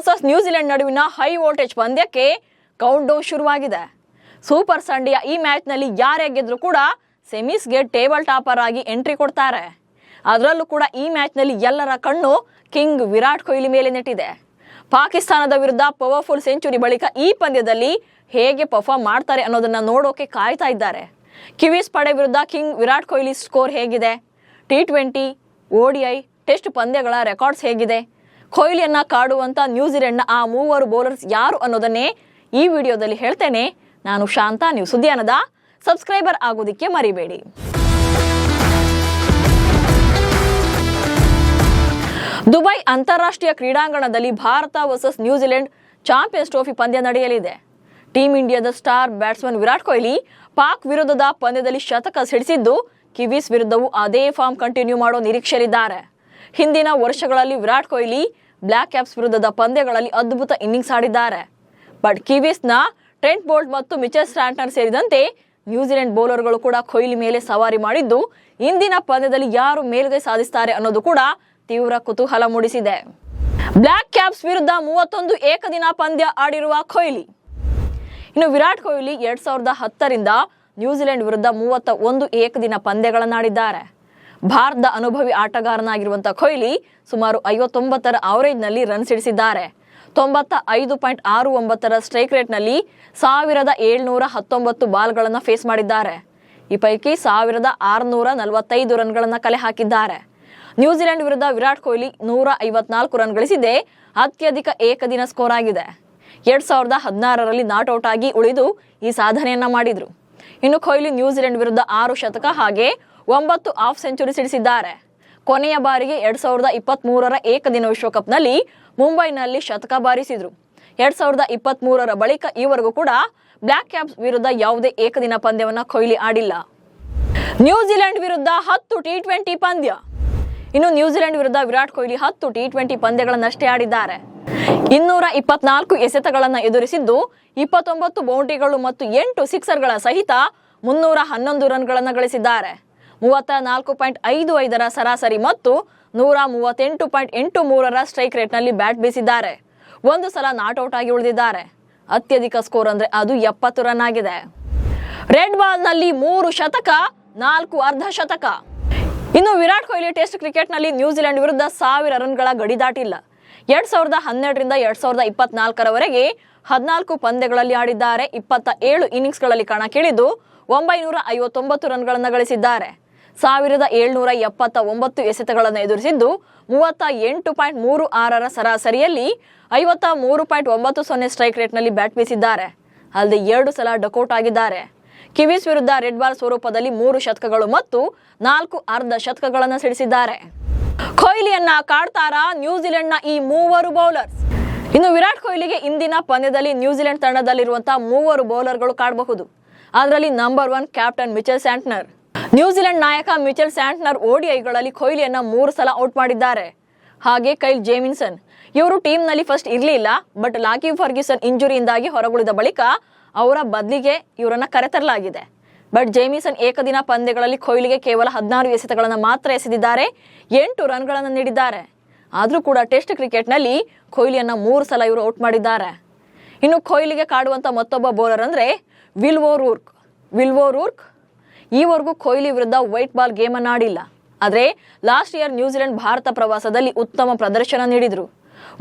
Versus New Zealand ನಡುವಿನ high voltage ಪಂದ್ಯಕ್ಕೆ count down ಶುರುವಾಗಿದೆ. ಸೂಪರ್ ಸಂಡೆಯ ಈ ಮ್ಯಾಚ್ನಲ್ಲಿ ಯಾರೇ ಗೆದ್ರೂ ಕೂಡ ಸೆಮೀಸ್ಗೆ ಟೇಬಲ್ ಟಾಪರ್ ಆಗಿ ಎಂಟ್ರಿ ಕೊಡ್ತಾರೆ. ಅದರಲ್ಲೂ ಕೂಡ ಈ ಮ್ಯಾಚ್ನಲ್ಲಿ ಎಲ್ಲರ ಕಣ್ಣು ಕಿಂಗ್ ವಿರಾಟ್ ಕೊಹ್ಲಿ ಮೇಲೆ ನೆಟ್ಟಿದೆ. ಪಾಕಿಸ್ತಾನದ ವಿರುದ್ಧ ಪವರ್ಫುಲ್ ಸೆಂಚುರಿ ಬಳಿಕ ಈ ಪಂದ್ಯದಲ್ಲಿ ಹೇಗೆ ಪರ್ಫಾರ್ಮ್ ಮಾಡ್ತಾರೆ ಅನ್ನೋದನ್ನ ನೋಡೋಕೆ ಕಾಯ್ತಾ ಇದ್ದಾರೆ. ಕಿವೀಸ್ ಪಡೆ ವಿರುದ್ಧ ಕಿಂಗ್ ವಿರಾಟ್ ಕೊಹ್ಲಿ ಸ್ಕೋರ್ ಹೇಗಿದೆ, T20, ODI, ಟೆಸ್ಟ್ ಪಂದ್ಯಗಳ ರೆಕಾರ್ಡ್ಸ್ ಹೇಗಿದೆ, ಕೊಹ್ಲಿಯನ್ನ ಕಾಡುವಂತ ನ್ಯೂಜಿಲೆಂಡ್ನ ಆ ಮೂವರು ಬೌಲರ್ಸ್ ಯಾರು ಅನ್ನೋದನ್ನೇ ಈ ವಿಡಿಯೋದಲ್ಲಿ ಹೇಳ್ತೇನೆ. ನಾನು ಶಾಂತ, ನೀವು ಸುದ್ದಿಯಾನದ ಸಬ್ಸ್ಕ್ರೈಬರ್ ಆಗೋದಿಕ್ಕೆ ಮರಿಬೇಡಿ. ದುಬೈ ಅಂತಾರಾಷ್ಟ್ರೀಯ ಕ್ರೀಡಾಂಗಣದಲ್ಲಿ Bharat versus New Zealand champions trophy ಪಂದ್ಯ ನಡೆಯಲಿದೆ. ಟೀಮ್ ಇಂಡಿಯಾದ ಸ್ಟಾರ್ ಬ್ಯಾಟ್ಸ್ಮನ್ ವಿರಾಟ್ ಕೊಹ್ಲಿ ಪಾಕ್ ವಿರುದ್ಧದ ಪಂದ್ಯದಲ್ಲಿ ಶತಕ ಸಿಡಿಸಿದ್ದು, ಕಿವೀಸ್ ವಿರುದ್ಧವೂ ಅದೇ ಫಾರ್ಮ್ ಕಂಟಿನ್ಯೂ ಮಾಡೋ ನಿರೀಕ್ಷೆಯಲ್ಲಿದ್ದಾರೆ. ಹಿಂದಿನ ವರ್ಷಗಳಲ್ಲಿ ವಿರಾಟ್ ಕೊಹ್ಲಿ ಬ್ಲ್ಯಾಕ್ ಕ್ಯಾಪ್ಸ್ ವಿರುದ್ಧದ ಪಂದ್ಯಗಳಲ್ಲಿ ಅದ್ಭುತ ಇನ್ನಿಂಗ್ಸ್ ಆಡಿದ್ದಾರೆ. ಬಟ್ ಕಿವೀಸ್ನ ಟ್ರೆಂಟ್ ಬೋಲ್ಟ್ ಮತ್ತು ಮಿಚೆಲ್ ಸ್ಯಾಂಟ್ನರ್ ಸೇರಿದಂತೆ ನ್ಯೂಜಿಲೆಂಡ್ ಬೌಲರ್ಗಳು ಕೂಡ ಕೊಹ್ಲಿ ಮೇಲೆ ಸವಾರಿ ಮಾಡಿದ್ದು, ಇಂದಿನ ಪಂದ್ಯದಲ್ಲಿ ಯಾರು ಮೇಲುಗೈ ಸಾಧಿಸುತ್ತಾರೆ ಅನ್ನೋದು ಕೂಡ ತೀವ್ರ ಕುತೂಹಲ ಮೂಡಿಸಿದೆ. ಬ್ಲ್ಯಾಕ್ ಕ್ಯಾಪ್ಸ್ ವಿರುದ್ಧ 31 ಏಕದಿನ ಪಂದ್ಯ ಆಡಿರುವ ಕೊಹ್ಲಿ. ಇನ್ನು ವಿರಾಟ್ ಕೊಹ್ಲಿ 2010ರಿಂದ ನ್ಯೂಜಿಲೆಂಡ್ ವಿರುದ್ಧ 31 ಏಕದಿನ ಪಂದ್ಯಗಳನ್ನಾಡಿದ್ದಾರೆ. ಭಾರತದ ಅನುಭವಿ ಆಟಗಾರನಾಗಿರುವಂತಹ ಕೊಹ್ಲಿ ಸುಮಾರು 59ರ ಅವರೇಜ್ನಲ್ಲಿ ರನ್ ಸಿಡಿಸಿದ್ದಾರೆ. 95.69ರ ಸ್ಟ್ರೈಕ್ ರೇಟ್ನಲ್ಲಿ 1719 ಬಾಲ್ಗಳನ್ನು ಫೇಸ್ ಮಾಡಿದ್ದಾರೆ. ಈ ಪೈಕಿ 1645 ರನ್ಗಳನ್ನು ಕಲೆ ಹಾಕಿದ್ದಾರೆ. ನ್ಯೂಜಿಲೆಂಡ್ ವಿರುದ್ಧ ವಿರಾಟ್ ಕೊಹ್ಲಿ 154 ರನ್ ಗಳಿಸಿದೆ ಅತ್ಯಧಿಕ ಏಕದಿನ ಸ್ಕೋರ್ ಆಗಿದೆ. 2016ರಲ್ಲಿ ನಾಟ್ಔಟ್ ಆಗಿ ಉಳಿದು ಈ ಸಾಧನೆಯನ್ನ ಮಾಡಿದ್ರು. ಇನ್ನು ಕೊಹ್ಲಿ ನ್ಯೂಜಿಲೆಂಡ್ ವಿರುದ್ಧ 6 ಶತಕ ಹಾಗೆ 9 ಹಾಫ್ ಸೆಂಚುರಿ ಸಿಡಿಸಿದ್ದಾರೆ. ಕೊನೆಯ ಬಾರಿಗೆ 2023ರ ಏಕದಿನ ವಿಶ್ವಕಪ್ನಲ್ಲಿ ಮುಂಬೈನಲ್ಲಿ ಶತಕ ಬಾರಿಸಿದ್ರು. 2023ರ ಬಳಿಕ ಈವರೆಗೂ ಕೂಡ ಬ್ಲ್ಯಾಕ್ ಕ್ಯಾಪ್ಸ್ ವಿರುದ್ಧ ಯಾವುದೇ ಏಕದಿನ ಪಂದ್ಯವನ್ನ ಕೊಹ್ಲಿ ಆಡಿಲ್ಲ. ನ್ಯೂಜಿಲೆಂಡ್ ವಿರುದ್ಧ 10 T20 ಪಂದ್ಯ. ಇನ್ನು ನ್ಯೂಜಿಲೆಂಡ್ ವಿರುದ್ಧ ವಿರಾಟ್ ಕೊಹ್ಲಿ 10 T20 ಪಂದ್ಯಗಳನ್ನಷ್ಟೇ ಆಡಿದ್ದಾರೆ. 224 ಎಸೆತಗಳನ್ನು ಎದುರಿಸಿದ್ದು, 29 ಬೌಂಡ್ರಿಗಳು ಮತ್ತು 8 ಸಿಕ್ಸರ್ಗಳ ಸಹಿತ 311 ರನ್ಗಳನ್ನು ಗಳಿಸಿದ್ದಾರೆ. 34.55ರ ಸರಾಸರಿ ಮತ್ತು 138.83ರ ಸ್ಟ್ರೈಕ್ ರೇಟ್ನಲ್ಲಿ ಬ್ಯಾಟ್ ಬೀಸಿದ್ದಾರೆ. ಒಂದು ಸಲ ನಾಟ್ಔಟ್ ಆಗಿ ಉಳಿದಿದ್ದಾರೆ. ಅತ್ಯಧಿಕ ಸ್ಕೋರ್ ಅಂದ್ರೆ ಅದು 70 ರನ್ ಆಗಿದೆ. ರೆಡ್ ಬಾಲ್ನಲ್ಲಿ 3 ಶತಕ, 4 ಅರ್ಧ ಶತಕ. ಇನ್ನು ವಿರಾಟ್ ಕೊಹ್ಲಿ ಟೆಸ್ಟ್ ಕ್ರಿಕೆಟ್ನಲ್ಲಿ ನ್ಯೂಜಿಲೆಂಡ್ ವಿರುದ್ಧ 1000 ರನ್ಗಳ ಗಡಿ ದಾಟಿಲ್ಲ. 2012ರಿಂದ 2024ರವರೆಗೆ 14 ಪಂದ್ಯಗಳಲ್ಲಿ ಆಡಿದ್ದಾರೆ. 27 ಇನ್ನಿಂಗ್ಸ್ಗಳಲ್ಲಿ ಕಣಕ್ಕಿಳಿದು 959 ರನ್ಗಳನ್ನು ಗಳಿಸಿದ್ದಾರೆ. 1779 ಎಸೆತಗಳನ್ನು ಎದುರಿಸಿದ್ದು, 38.36ರ ಸರಾಸರಿಯಲ್ಲಿ 53.90 ಸ್ಟ್ರೈಕ್ ರೇಟ್ನಲ್ಲಿ ಬ್ಯಾಟ್ ಬೀಸಿದ್ದಾರೆ. ಅಲ್ಲದೆ 2 ಸಲ ಡಕೌಟ್ ಆಗಿದ್ದಾರೆ. ಕಿವೀಸ್ ವಿರುದ್ಧ ರೆಡ್ ಬಾಲ್ ಸ್ವರೂಪದಲ್ಲಿ 3 ಶತಕಗಳು ಮತ್ತು 4 ಅರ್ಧ ಶತಕಗಳನ್ನು ಸಿಡಿಸಿದ್ದಾರೆ. ಕೊಹ್ಲಿಯನ್ನ ಕಾಡ್ತಾರಾ ನ್ಯೂಜಿಲೆಂಡ್ನ ಈ ಮೂವರು ಬೌಲರ್ಸ್? ಇನ್ನು ವಿರಾಟ್ ಕೊಹ್ಲಿಗೆ ಇಂದಿನ ಪಂದ್ಯದಲ್ಲಿ ನ್ಯೂಜಿಲೆಂಡ್ ತಂಡದಲ್ಲಿರುವಂತಹ 3 ಬೌಲರ್ಗಳು ಕಾಡಬಹುದು. ಅದರಲ್ಲಿ number 1 captain Mitchell Santner. New Zealand ನಾಯಕ ಮಿಚೆಲ್ ಸ್ಯಾಂಟ್ನರ್ ODIಗಳಲ್ಲಿ ಕೊಹ್ಲಿಯನ್ನ 3 ಸಲ ಔಟ್ ಮಾಡಿದ್ದಾರೆ. ಹಾಗೆ ಕೈಲ್ ಜೇಮಿನ್ಸನ್ ಇವರು ಟೀಮ್ನಲ್ಲಿ ಫಸ್ಟ್ ಇರಲಿಲ್ಲ. ಬಟ್ ಲಾಕಿ ಫರ್ಗ್ಯೂಸನ್ ಇಂಜುರಿಯಿಂದಾಗಿ ಹೊರಗುಳಿದ ಬಳಿಕ ಅವರ ಬದಲಿಗೆ ಇವರನ್ನ ಕರೆತರಲಾಗಿದೆ. ಬಟ್ ಜೇಮಿಸನ್ ಏಕದಿನ ಪಂದ್ಯಗಳಲ್ಲಿ ಕೊಹ್ಲಿಗೆ ಕೇವಲ 16 ಎಸೆತಗಳನ್ನು ಮಾತ್ರ ಎಸೆದಿದ್ದಾರೆ. 8 ರನ್ಗಳನ್ನು ನೀಡಿದ್ದಾರೆ. ಆದರೂ ಕೂಡ ಟೆಸ್ಟ್ ಕ್ರಿಕೆಟ್ನಲ್ಲಿ ಕೊಹ್ಲಿಯನ್ನ 3 ಸಲ ಇವರು ಔಟ್ ಮಾಡಿದ್ದಾರೆ. ಇನ್ನು ಕೊಹ್ಲಿಗೆ ಕಾಡುವಂತ ಮತ್ತೊಬ್ಬ ಬೌಲರ್ ಅಂದ್ರೆ ವಿಲ್ವೋ ರೂರ್ಕ್. ಈವರೆಗೂ ಕೊಹ್ಲಿ ವಿರುದ್ಧ ವೈಟ್ ಬಾಲ್ ಗೇಮ್ ಅನ್ನು ಆಡಿಲ್ಲ. ಆದ್ರೆ ಲಾಸ್ಟ್ ಇಯರ್ ನ್ಯೂಜಿಲೆಂಡ್ ಭಾರತ ಪ್ರವಾಸದಲ್ಲಿ ಉತ್ತಮ ಪ್ರದರ್ಶನ ನೀಡಿದ್ರು.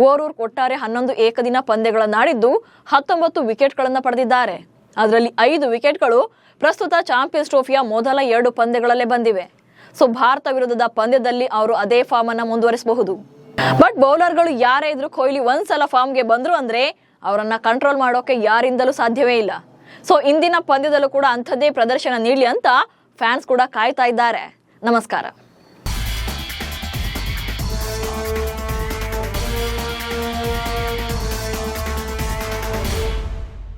ಓರೂರ್ಕ್ ಒಟ್ಟಾರೆ 11 ಏಕದಿನ ಪಂದ್ಯಗಳನ್ನಾಡಿದ್ದು 19 ವಿಕೆಟ್ಗಳನ್ನು ಪಡೆದಿದ್ದಾರೆ. ಅದರಲ್ಲಿ 5 ವಿಕೆಟ್ಗಳು ಪ್ರಸ್ತುತ ಚಾಂಪಿಯನ್ಸ್ ಟ್ರೋಫಿಯ ಮೊದಲ 2 ಪಂದ್ಯಗಳಲ್ಲೇ ಬಂದಿವೆ. ಸೊ ಭಾರತ ವಿರುದ್ಧದ ಪಂದ್ಯದಲ್ಲಿ ಅವರು ಅದೇ ಫಾರ್ಮ್ ಅನ್ನ ಮುಂದುವರಿಸಬಹುದು. ಬಟ್ ಬೌಲರ್ಗಳು ಯಾರೇ ಇದ್ರು ಕೊಹ್ಲಿ ಒಂದ್ಸಲ ಫಾರ್ಮ್ಗೆ ಬಂದ್ರು ಅಂದ್ರೆ ಅವರನ್ನ ಕಂಟ್ರೋಲ್ ಮಾಡೋಕೆ ಯಾರಿಂದಲೂ ಸಾಧ್ಯವೇ ಇಲ್ಲ. ಸೊ ಇಂದಿನ ಪಂದ್ಯದಲ್ಲೂ ಕೂಡ ಅಂಥದ್ದೇ ಪ್ರದರ್ಶನ ನೀಡಲಿ ಅಂತ ಫ್ಯಾನ್ಸ್ ಕೂಡ ಕಾಯ್ತಾ ಇದ್ದಾರೆ. ನಮಸ್ಕಾರ.